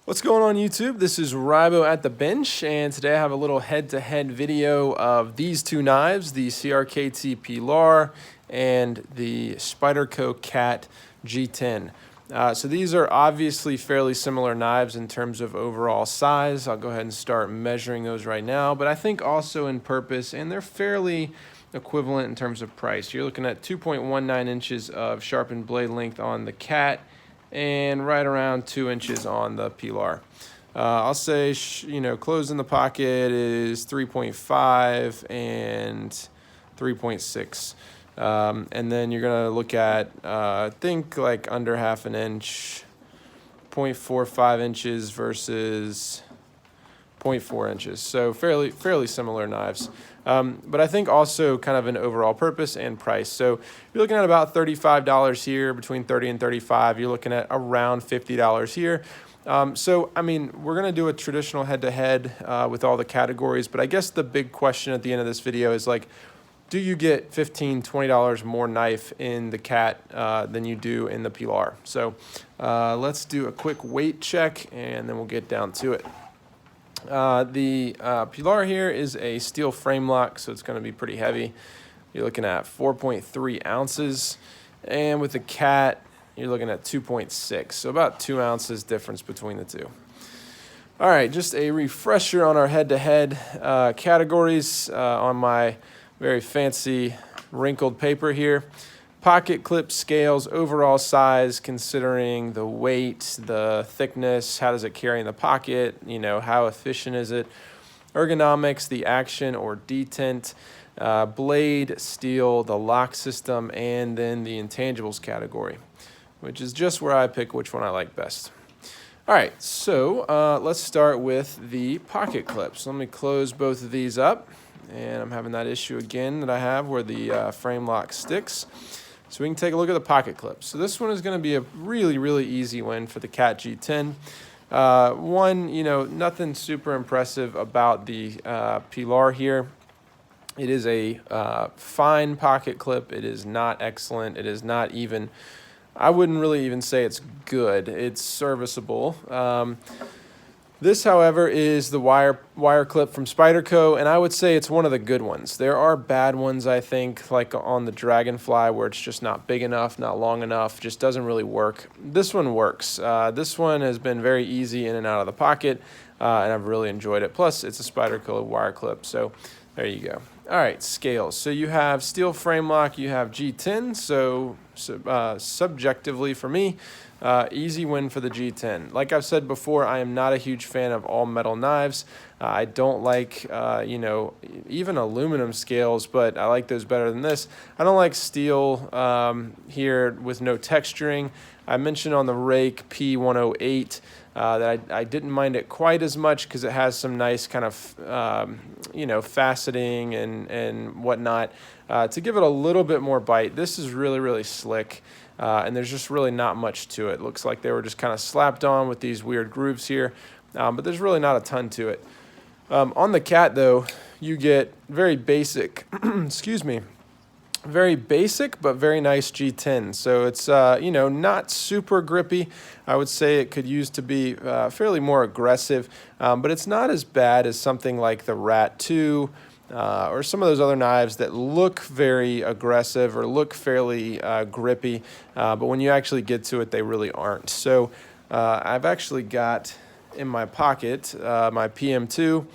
What's going on YouTube? This is Rybo at the bench, and today I have a little head-to-head video of these two knives, the CRKT Pilar and the Spyderco Cat G10. So these are obviously fairly similar knives in terms of overall size. I'll go ahead and start measuring those right now, but I think also in purpose, and they're fairly equivalent in terms of price. You're looking at 2.19 inches of sharpened blade length on the Cat, and right around 2 inches on the Pilar. I'll say, closed in the pocket is 3.5 and 3.6. And then you're gonna look at, I think like under half an inch, 0.45 inches versus 0.4 inches. So fairly similar knives. But I think also kind of an overall purpose and price. So you're looking at about $35 here, between 30 and 35. You're looking at around $50 here. So, I mean, we're going to do a traditional head-to-head with all the categories. But I guess the big question at the end of this video is like, do you get $15, $20 more knife in the Cat than you do in the Pilar? So let's do a quick weight check and then we'll get down to it. The Pilar here is a steel frame lock, so it's going to be pretty heavy. You're looking at 4.3 ounces, and with the Cat, you're looking at 2.6, so about 2 ounces difference between the two. All right, just a refresher on our head-to-head categories on my very fancy wrinkled paper here. Pocket clip scales, overall size, considering the weight, the thickness, how does it carry in the pocket, how efficient is it? Ergonomics, the action or detent, blade, steel, the lock system, and then the intangibles category, which is just where I pick which one I like best. All right, so let's start with the pocket clips. Let me close both of these up, and I'm having that issue again that I have where the frame lock sticks. So we can take a look at the pocket clips. So this one is going to be a really easy win for the Cat G10. Nothing super impressive about the Pilar here. It is a fine pocket clip. It is not excellent. It is not even, I wouldn't really even say it's good. It's serviceable. This, however, is the wire clip from Spyderco, and I would say it's one of the good ones. There are bad ones, I think, like on the Dragonfly, where it's just not big enough, not long enough, just doesn't really work. This one works. This one has been very easy in and out of the pocket, and I've really enjoyed it. Plus, it's a Spyderco wire clip, so there you go. All right, scales. So you have steel frame lock, you have G10, so subjectively for me, easy win for the G10. Like I've said before, I am not a huge fan of all metal knives. I don't like, even aluminum scales, but I like those better than this. I don't like steel here with no texturing. I mentioned on the rake P108 that I didn't mind it quite as much because it has some nice kind of, faceting and whatnot to give it a little bit more bite. This is really slick. And there's just really not much to it. Looks like they were just kind of slapped on with these weird grooves here, but there's really not a ton to it. On the Cat, though, you get very basic, very basic but very nice G10. So it's, not super grippy. I would say it could use to be fairly more aggressive, but it's not as bad as something like the Rat 2, or some of those other knives that look very aggressive or look fairly grippy, but when you actually get to it, they really aren't. So I've actually got in my pocket my PM2,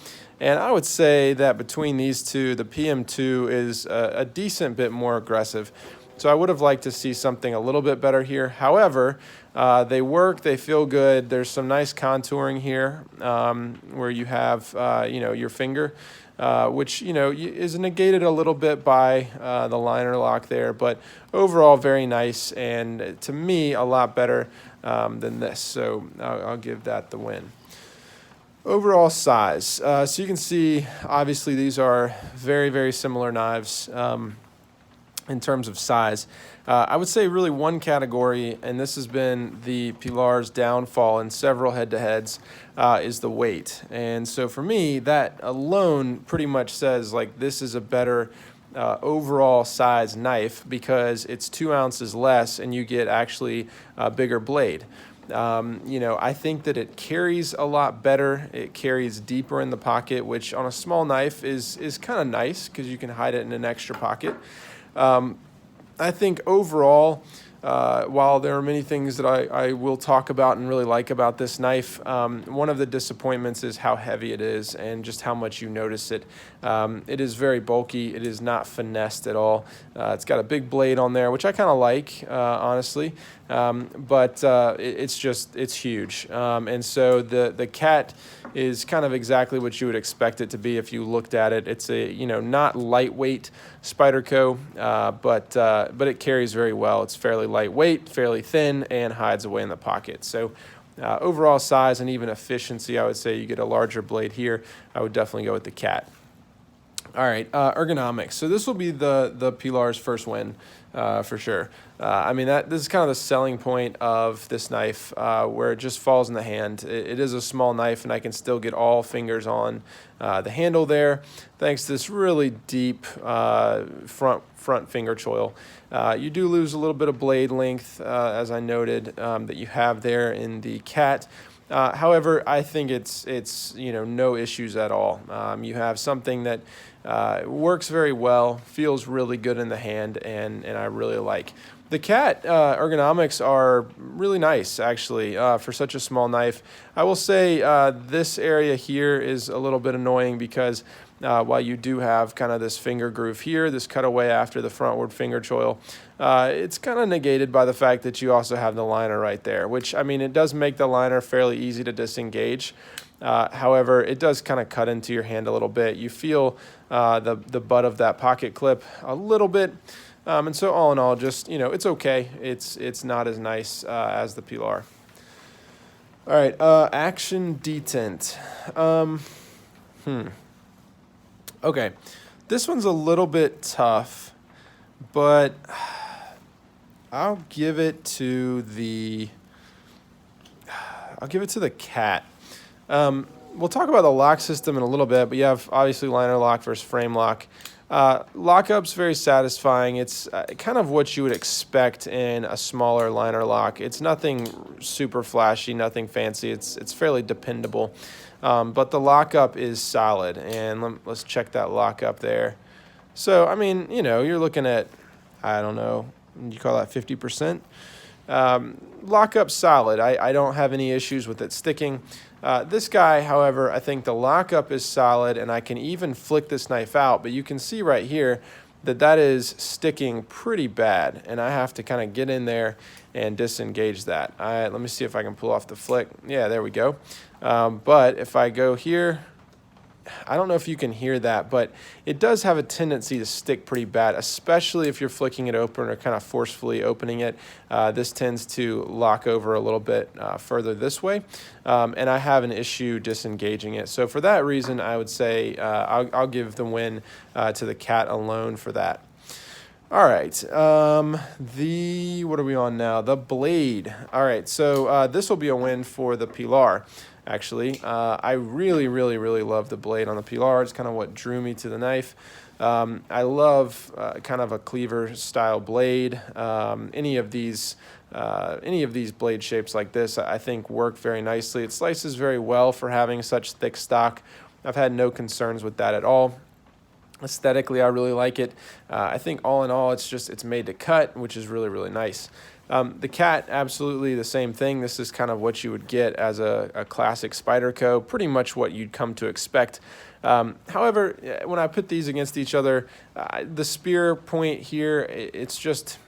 and I would say that between these two, the PM2 is a decent bit more aggressive. So I would have liked to see something a little bit better here. However, they work, they feel good. There's some nice contouring here where you have, your finger. Which, is negated a little bit by the liner lock there, but overall very nice, and to me a lot better than this, so I'll give that the win. Overall size, so you can see obviously these are very similar knives in terms of size. I would say really one category, and this has been the Pilar's downfall in several head-to-heads, is the weight. And so for me, that alone pretty much says like this is a better overall size knife because it's 2 ounces less and you get actually a bigger blade. You know, I think that it carries a lot better. It carries deeper in the pocket, which on a small knife is kind of nice because you can hide it in an extra pocket. I think overall, while there are many things that I will talk about and really like about this knife, one of the disappointments is how heavy it is and just how much you notice it. It is very bulky. It is not finessed at all. It's got a big blade on there, which I kind of like, honestly, but it's huge. And so the Cat is kind of exactly what you would expect it to be if you looked at it. It's a, you know, not lightweight Spyderco, but it carries very well. It's fairly lightweight, fairly thin, and hides away in the pocket. So overall size and even efficiency, I would say you get a larger blade here. I would definitely go with the Cat. All right, ergonomics. So this will be the Pilar's first win for sure. I mean, this is kind of the selling point of this knife, where it just falls in the hand. It is a small knife, and I can still get all fingers on the handle there, thanks to this really deep front finger choil. You do lose a little bit of blade length, as I noted, that you have there in the Cat. However, I think it's you know, no issues at all. You have something that works very well, feels really good in the hand, and I really like. The Cat ergonomics are really nice, actually, for such a small knife. I will say this area here is a little bit annoying because while you do have kind of this finger groove here, this cutaway after the frontward finger choil, it's kind of negated by the fact that you also have the liner right there, which, I mean, it does make the liner fairly easy to disengage. However, it does kind of cut into your hand a little bit. You feel the butt of that pocket clip a little bit. And so all in all, just, you know, it's okay. It's not as nice as the Pilar. All right, action detent. Okay, this one's a little bit tough, but I'll give it to the Cat. We'll talk about the lock system in a little bit, but you have obviously liner lock versus frame lock. Lockup's very satisfying. It's kind of what you would expect in a smaller liner lock. It's nothing super flashy, nothing fancy. It's fairly dependable, but the lockup is solid. And let's check that lockup there. So, I mean, you know, you're looking at, I don't know, you call that 50%? Lockup's solid. I don't have any issues with it sticking. This guy, however, I think the lockup is solid, and I can even flick this knife out, but you can see right here that is sticking pretty bad, and I have to kind of get in there and disengage that. Let me see if I can pull off the flick. Yeah, there we go. But if I go here, I don't know if you can hear that, but it does have a tendency to stick pretty bad, especially if you're flicking it open or kind of forcefully opening it. This tends to lock over a little bit further this way, and I have an issue disengaging it. So for that reason, I would say I'll give the win to the Cat alone for that. All right, what are we on now? The blade. All right, so this will be a win for the Pilar. Actually, I really love the blade on the Pilar. It's kind of what drew me to the knife. I love kind of a cleaver style blade. Any of these blade shapes like this, I think work very nicely. It slices very well for having such thick stock. I've had no concerns with that at all. Aesthetically, I really like it. I think all in all, it's made to cut, which is really nice. The Cat, absolutely the same thing. This is kind of what you would get as a classic Spyderco, pretty much what you'd come to expect. However, when I put these against each other, the spear point here, it's just,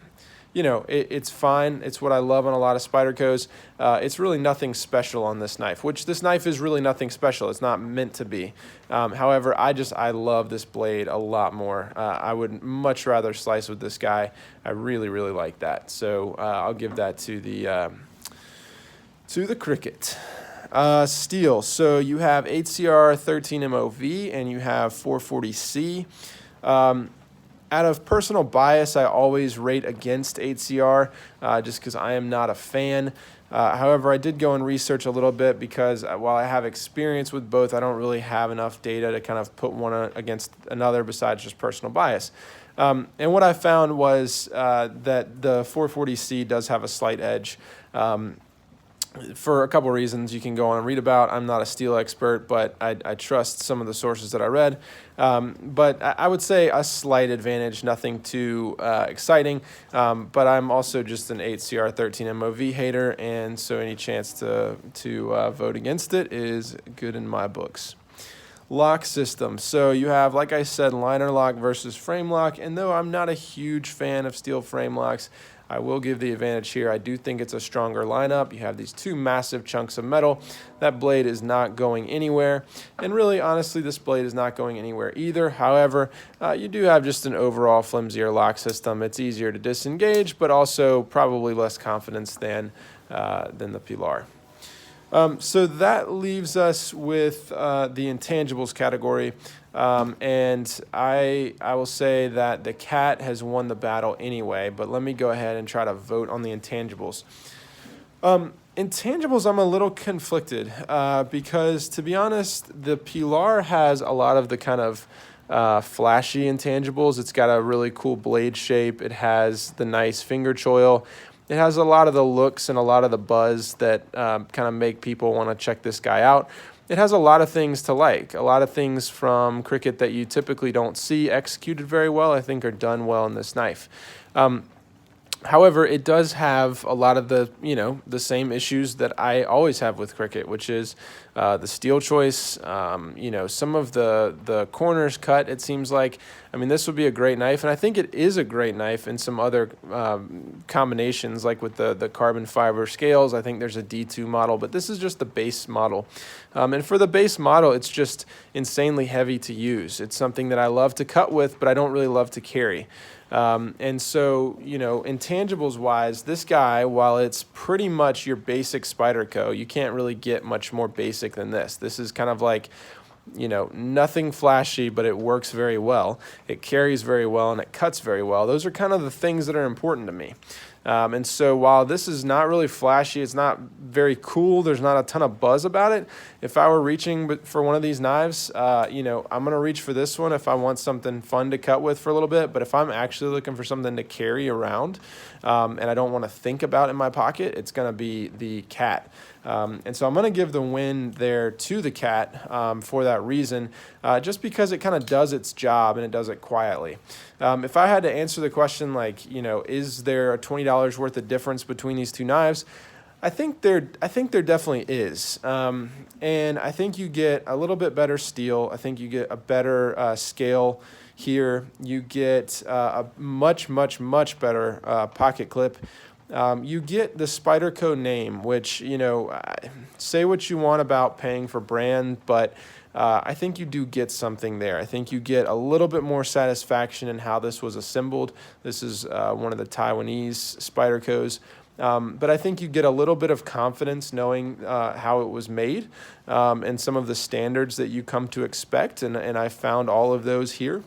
you know, it's fine. It's what I love on a lot of Spydercos. It's really nothing special on this knife, which this knife is really nothing special. It's not meant to be. However, I love this blade a lot more. I would much rather slice with this guy. I really like that. So I'll give that to the Cricket. Steel. So you have HCR 13 MOV and you have 440C. Out of personal bias, I always rate against HCR just because I am not a fan. However, I did go and research a little bit because while I have experience with both, I don't really have enough data to kind of put one against another besides just personal bias. And what I found was that the 440C does have a slight edge. for a couple of reasons you can go on and read about. I'm not a steel expert, but I trust some of the sources that I read. But I would say a slight advantage, nothing too exciting. But I'm also just an 8CR13 MOV hater, and so any chance to vote against it is good in my books. Lock system. So you have, like I said, liner lock versus frame lock. And though I'm not a huge fan of steel frame locks, I will give the advantage here. I do think it's a stronger lineup. You have these two massive chunks of metal. That blade is not going anywhere. And really, honestly, this blade is not going anywhere either. However, you do have just an overall flimsier lock system. It's easier to disengage, but also probably less confidence than the Pilar. So that leaves us with the intangibles category, and I will say that the cat has won the battle anyway, but let me go ahead and try to vote on the intangibles. Intangibles, I'm a little conflicted because, to be honest, the Pilar has a lot of the kind of flashy intangibles. It's got a really cool blade shape. It has the nice finger choil. It has a lot of the looks and a lot of the buzz that kind of make people want to check this guy out. It has a lot of things to like. A lot of things from cricket that you typically don't see executed very well, I think, are done well in this knife. However, it does have a lot of the, the same issues that I always have with cricket, which is the steel choice, some of the corners cut, it seems like. I mean, this would be a great knife, and I think it is a great knife in some other combinations, like with the carbon fiber scales. I think there's a D2 model, but this is just the base model. And for the base model, it's just insanely heavy to use. It's something that I love to cut with, but I don't really love to carry. And so, intangibles wise, this guy, while it's pretty much your basic Spyderco, you can't really get much more basic than this. This is kind of like, nothing flashy, but it works very well. It carries very well and it cuts very well. Those are kind of the things that are important to me. And so while this is not really flashy, it's not very cool, there's not a ton of buzz about it. If I were reaching for one of these knives, I'm going to reach for this one if I want something fun to cut with for a little bit. But if I'm actually looking for something to carry around and I don't want to think about in my pocket, it's going to be the cat. And so I'm going to give the win there to the cat for that reason, just because it kind of does its job and it does it quietly. If I had to answer the question, is there a $20 worth of difference between these two knives? I think there definitely is. And I think you get a little bit better steel. I think you get a better scale here. You get a much, much, much better pocket clip. You get the Spyderco name, which, say what you want about paying for brand, but I think you do get something there. I think you get a little bit more satisfaction in how this was assembled. This is one of the Taiwanese Spydercos. But I think you get a little bit of confidence knowing how it was made and some of the standards that you come to expect, and I found all of those here.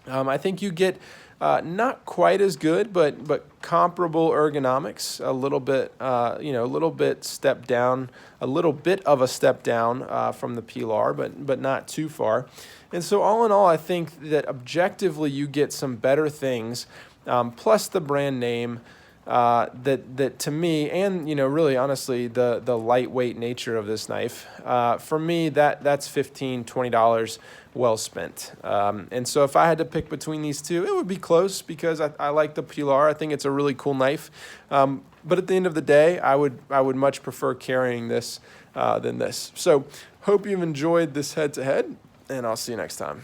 I think you get not quite as good, but comparable ergonomics, a little bit, a little bit step down, a little bit of a step down from the Pilar, but not too far. And so all in all, I think that objectively you get some better things, plus the brand name, that to me, and really honestly, the lightweight nature of this knife, for me that's $15-20 well spent. And so if I had to pick between these two, it would be close because I like the Pilar. I think it's a really cool knife. But at the end of the day, I would much prefer carrying this than this. So hope you've enjoyed this head-to-head, and I'll see you next time.